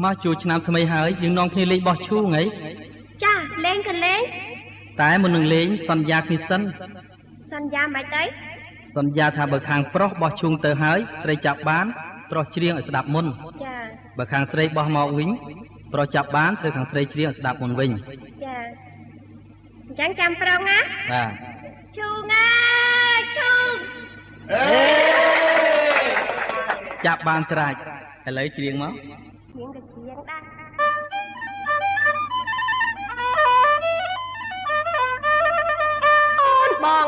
មកជួឆ្នាំថ្មីហើយយើងនាំគ្នាលេងបោះឈូងហីចាលេងក៏លេងតែមុននឹងលេងសន្យាគ្នាសិនសន្យាមិនទៅសន្យាថាបើខាងប្រុសបោះឈូងទៅហើយស្រីចាប់បានប្រុសច្រៀងឲ្យស្ដាប់មុនចាបើខាងស្រីបោះមកវិញប្រុសចាប់បានត្រូវខាងស្រីច្រៀងឲ្យស្ដាប់មុនវិញចាអញ្ចឹងចាំប្រុងណាបាទឈូងណាឈូងចាប់បានស្រេចឥឡូវច្រៀងមកច្រៀងក៏ច្រៀងដែរអូនបង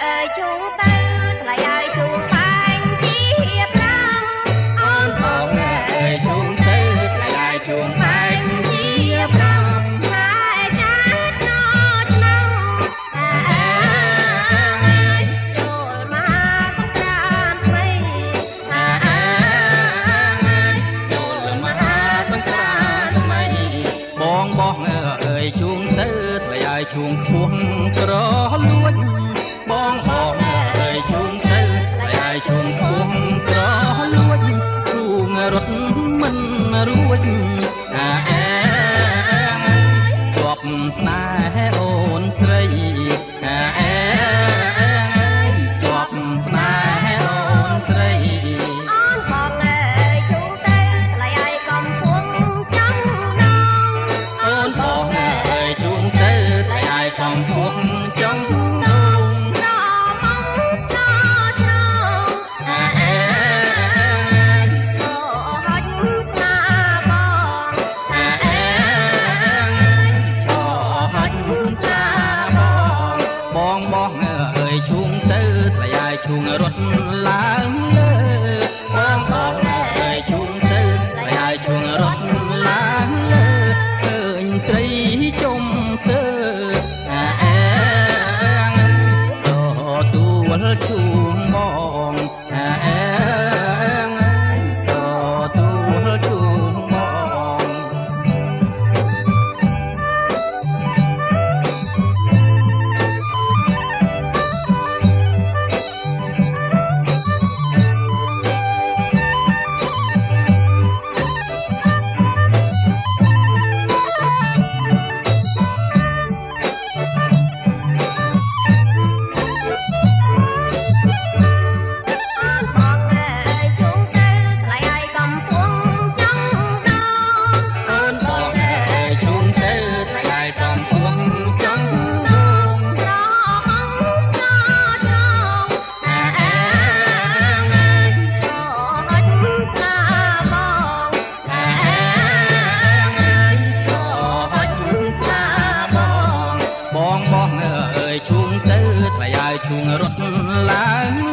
អើយជូងទៅថ្លៃឲ្យជូងបាញ់ជាប្រាំអូនបងអើយជូងទៅថ្លៃឲ្យជូងបាញ់ជាប្រាំហើយចាត់ណោឆ្នាំចូលមកសង្គ្រាមថ្មីចូលមកសង្គ្រាមថ្មីបងបោះអើយជូងទៅថ្លៃឲ្យជូងខ្ពស់ក្រលួចបងបោះអើយជូងទៅថ្លៃឲ្យជូងខ្ពស់ក្រលួចជូងរត់មិនរួចជាប់ស្នេហ៍អូនស្រីជាប់ស្នេហ៍អូនស្រីអូនបងអើយជូងទៅថ្លៃឲ្យកំពុងចំដងអូនបងអើយជូងទៅថ្លៃឲ្យកំពុងចំដងស្រមងចោចោហត់ថាបងហត់ថាបងបោះអើយជូងទៅថ្លៃឲ្យជូងរត់ឡើងលើបងបោះអើយជូងទៅថ្លៃឲ្យជូងរត់ឡើងលើឃើញស្រីជុំទៅទួលជូងបងទួលជូងបងបងបោះអើយជូងទៅថ្លៃឲ្យជូងរត់ឡើង